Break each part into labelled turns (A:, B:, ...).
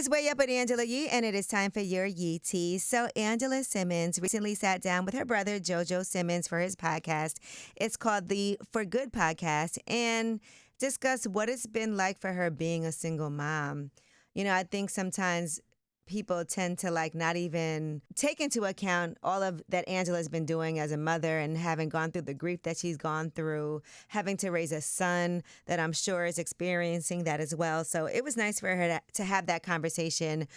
A: It's Way Up with Angela Yee, and it is time for your Yee Tea. So Angela Simmons recently sat down with her brother, JoJo Simmons, for his podcast. It's called the For Good Podcast, and discuss what it's been like for her being a single mom. I think sometimes people tend to not even take into account all of that Angela's been doing as a mother and having gone through the grief that she's gone through, having to raise a son that I'm sure is experiencing that as well. So it was nice for her to have that conversation,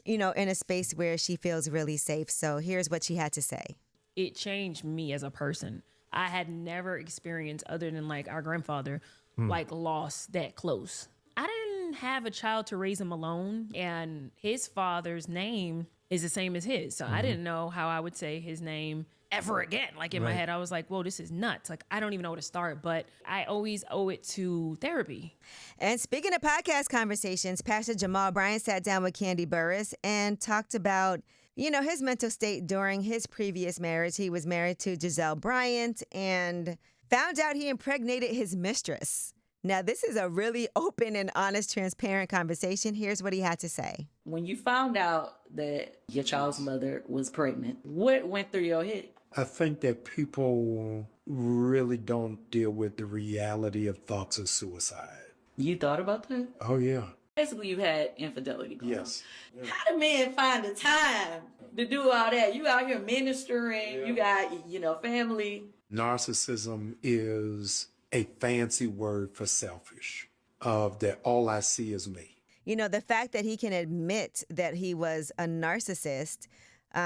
A: in a space where she feels really safe. So here's what she had to say.
B: It changed me as a person. I had never experienced, other than our grandfather, loss that close. I didn't have a child to raise him alone, and his father's name is the same as his. So I didn't know how I would say his name ever again. In my head, I was like, whoa, this is nuts. I don't even know where to start, but I always owe it to therapy.
A: And speaking of podcast conversations, Pastor Jamal Bryant sat down with Candy Burris and talked about, his mental state during his previous marriage. He was married to Giselle Bryant and found out he impregnated his mistress. Now, this is a really open and honest, transparent conversation. Here's what he had to say.
C: When you found out that your child's mother was pregnant, what went through your head?
D: I think that people really don't deal with the reality of thoughts of suicide.
C: You thought about that?
D: Oh, yeah.
C: Basically, you had infidelity.
D: Yes.
C: Yeah. How do men find the time to do all that? You out here ministering, you got, family.
D: Narcissism is a fancy word for selfish, of that all I see is me.
A: The fact that he can admit that he was a narcissist,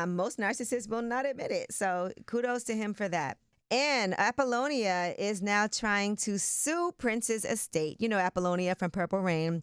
A: most narcissists will not admit it. So kudos to him for that. And Apollonia is now trying to sue Prince's estate. Apollonia from Purple Rain.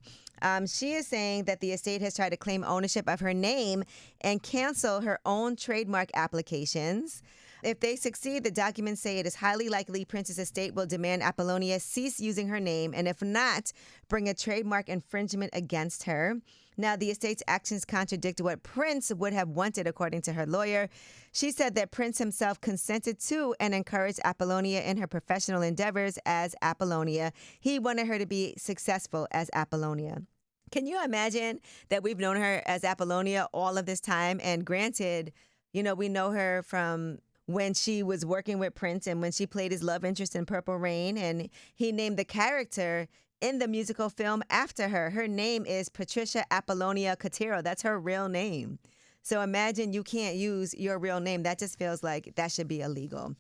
A: She is saying that the estate has tried to claim ownership of her name and cancel her own trademark applications. If they succeed, the documents say it is highly likely Prince's estate will demand Apollonia cease using her name, and if not, bring a trademark infringement against her. Now, the estate's actions contradict what Prince would have wanted, according to her lawyer. She said that Prince himself consented to and encouraged Apollonia in her professional endeavors as Apollonia. He wanted her to be successful as Apollonia. Can you imagine that we've known her as Apollonia all of this time? And granted, we know her from when she was working with Prince and when she played his love interest in Purple Rain, and he named the character in the musical film after her. Her name is Patricia Apollonia Cotero. That's her real name. So imagine you can't use your real name. That just feels like that should be illegal.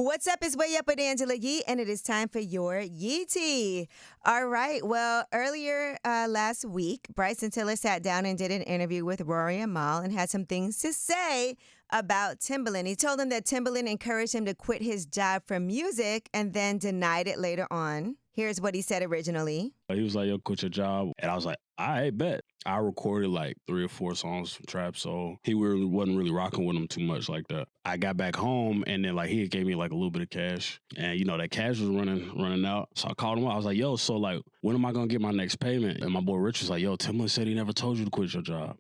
A: What's up? It's Way Up with Angela Yee, and it is time for your Yee Tea. All right. Well, earlier last week, Bryson Tiller sat down and did an interview with Rory and Mal and had some things to say about Timbaland. He told him that Timbaland encouraged him to quit his job for music and then denied it later on. Here's what he said originally.
E: He was like, yo, quit your job. And I was like, I bet. I recorded like 3 or 4 songs from Trap, so he wasn't really rocking with him too much like that. I got back home, and then like he gave me like a little bit of cash. And you know, that cash was running out. So I called him up. I was like, yo, so like, when am I going to get my next payment? And my boy Rich was like, yo, Timbaland said he never told you to quit your job.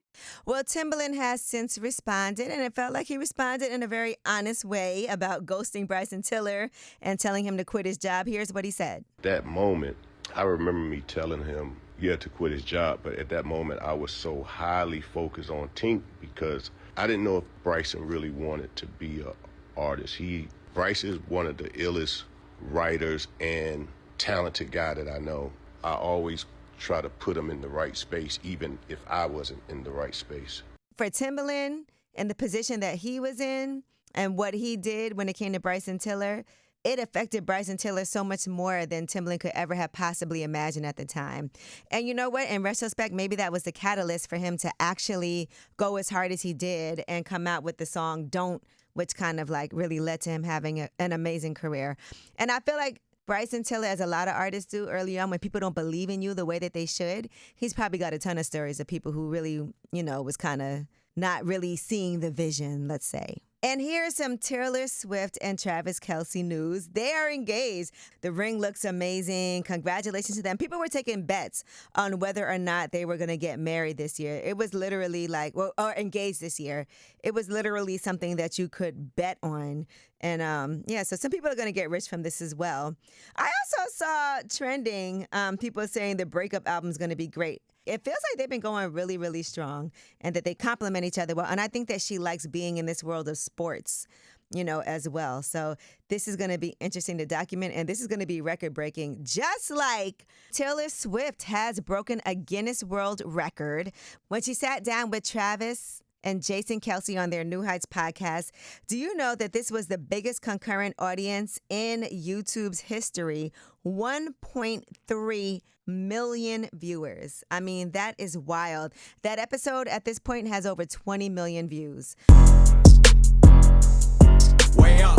A: Well, Timbaland has since responded, and it felt like he responded in a very honest way about ghosting Bryson Tiller and telling him to quit his job. Here's what he said.
F: That moment, I remember me telling him, yeah, to quit his job. But at that moment, I was so highly focused on Tink because I didn't know if Bryson really wanted to be an artist. Bryce is one of the illest writers and talented guy that I know. I always try to put him in the right space, even if I wasn't in the right space.
A: For Timbaland and the position that he was in and what he did when it came to Bryson Tiller, it affected Bryson Tiller so much more than Timbaland could ever have possibly imagined at the time. And you know what? In retrospect, maybe that was the catalyst for him to actually go as hard as he did and come out with the song Don't, which kind of like really led to him having an amazing career. And I feel like Bryson Tiller, as a lot of artists do early on, when people don't believe in you the way that they should, he's probably got a ton of stories of people who really, was kind of not really seeing the vision, let's say. And here's some Taylor Swift and Travis Kelce news. They are engaged. The ring looks amazing. Congratulations to them. People were taking bets on whether or not they were going to get married this year. It was literally or engaged this year. It was literally something that you could bet on. And so some people are going to get rich from this as well. I also saw trending people saying the breakup album is going to be great. It feels like they've been going really, really strong and that they complement each other well. And I think that she likes being in this world of sports, as well. So this is going to be interesting to document, and this is going to be record-breaking, just like Taylor Swift has broken a Guinness World Record when she sat down with Travis and Jason Kelce on their New Heights podcast. Do you know that this was the biggest concurrent audience in YouTube's history? 1.3 million viewers. I mean, that is wild. That episode at this point has over 20 million views.
G: Way up.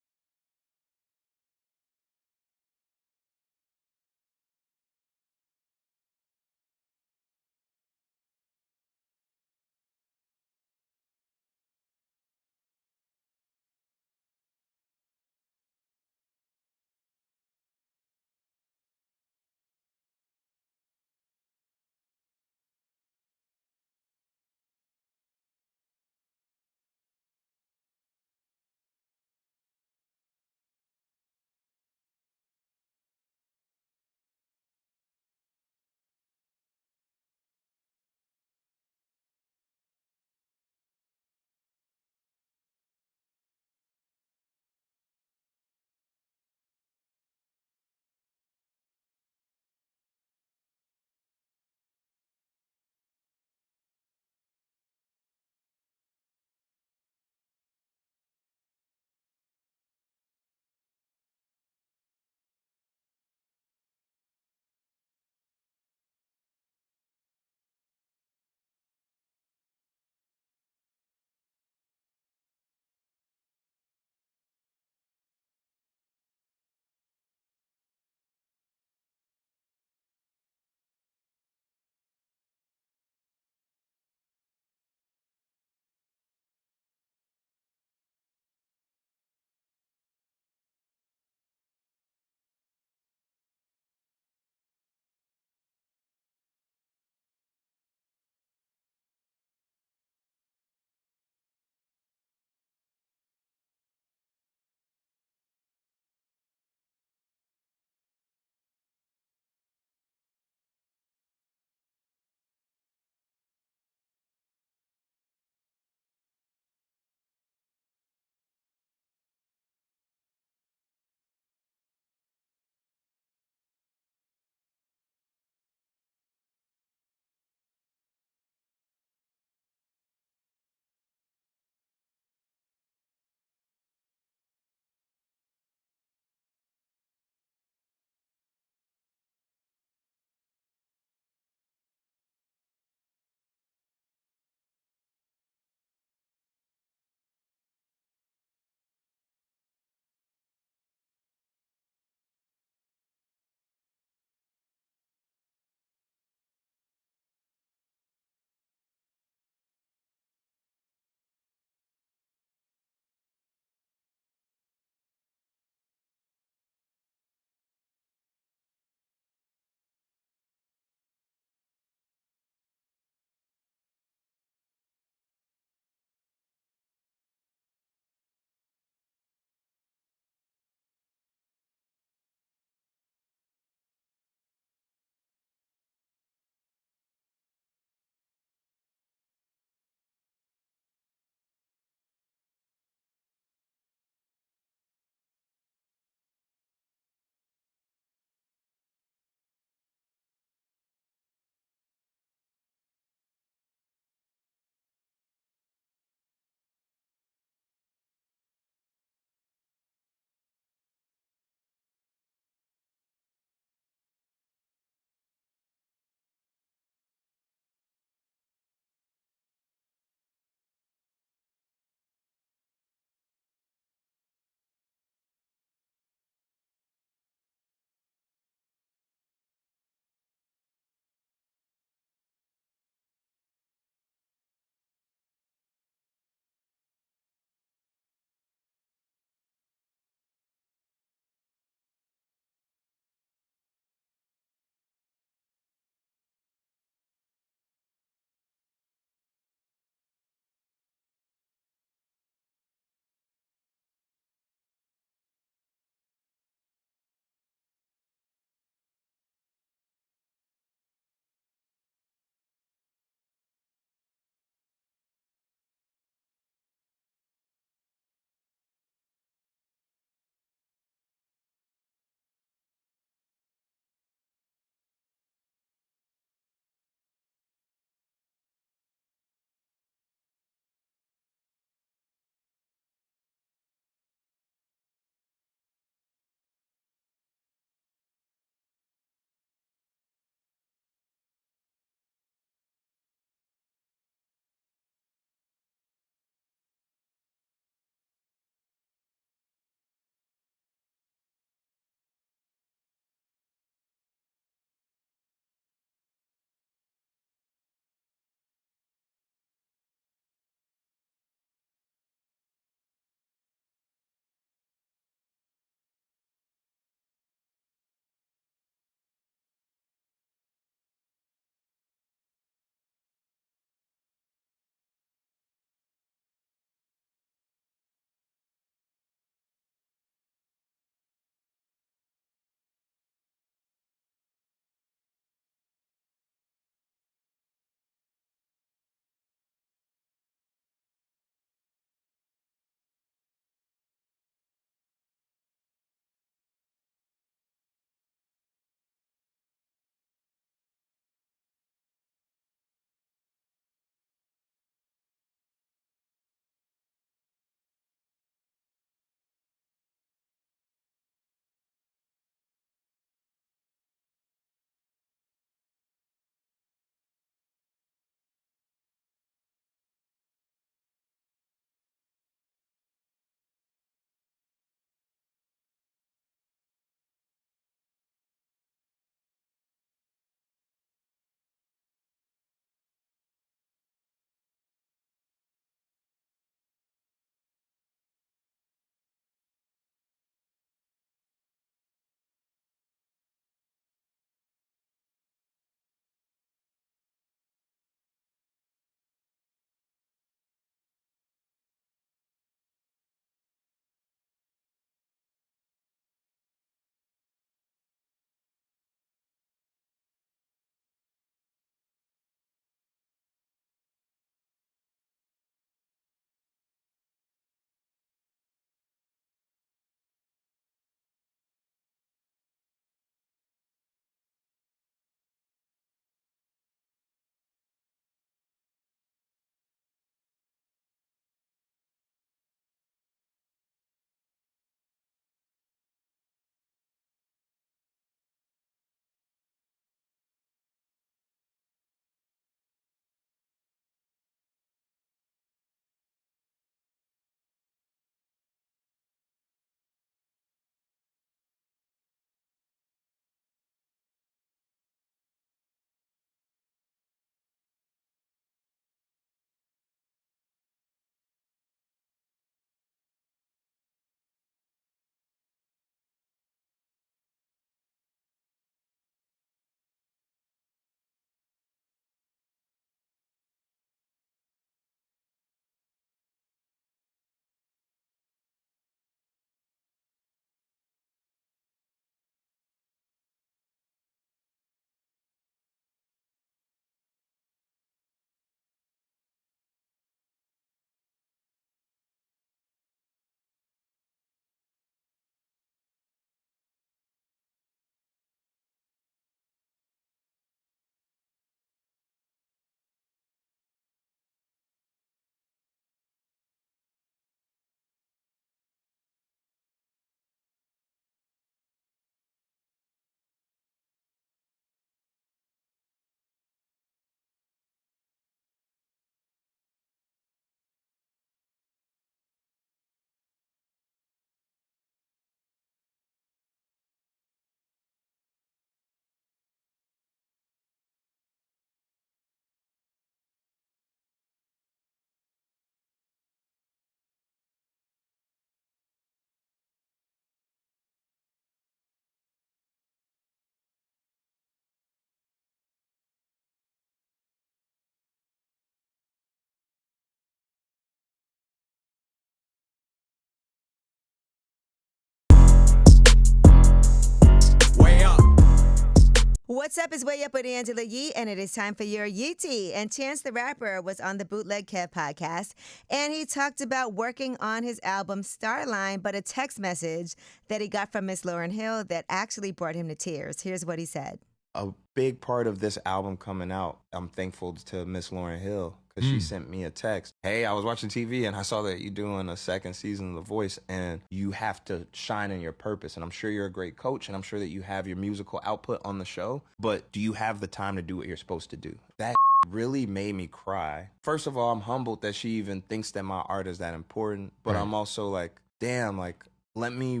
A: What's up is Way Up with Angela Yee, and it is time for your Yeetie. And Chance the Rapper was on the Bootleg Kev podcast, and he talked about working on his album Starline, but a text message that he got from Miss Lauryn Hill that actually brought him to tears. Here's what he said.
G: A big part of this album coming out, I'm thankful to Miss Lauryn Hill because she sent me a text. Hey, I was watching TV and I saw that you're doing a second season of The Voice and you have to shine in your purpose. And I'm sure you're a great coach and I'm sure that you have your musical output on the show, but do you have the time to do what you're supposed to do? That really made me cry. First of all, I'm humbled that she even thinks that my art is that important, but I'm also like, damn, like, let me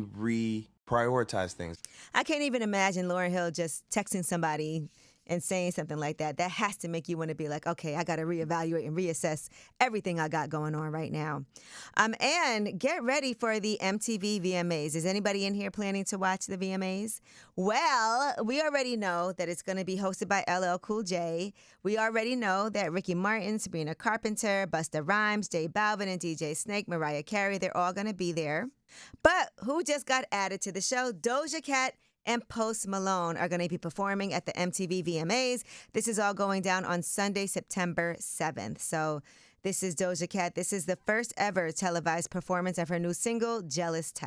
G: prioritize things.
A: I can't even imagine Lauryn Hill just texting somebody and saying something like that. That has to make you want to be like, okay, I got to reevaluate and reassess everything I got going on right now. And get ready for the MTV VMAs. Is anybody in here planning to watch the VMAs? Well, we already know that it's going to be hosted by LL Cool J. We already know that Ricky Martin, Sabrina Carpenter, Busta Rhymes, J Balvin, and DJ Snake, Mariah Carey, they're all going to be there. But who just got added to the show? Doja Cat and Post Malone are going to be performing at the MTV VMAs. This is all going down on Sunday, September 7th. So this is Doja Cat. This is the first ever televised performance of her new single, Jealous Type.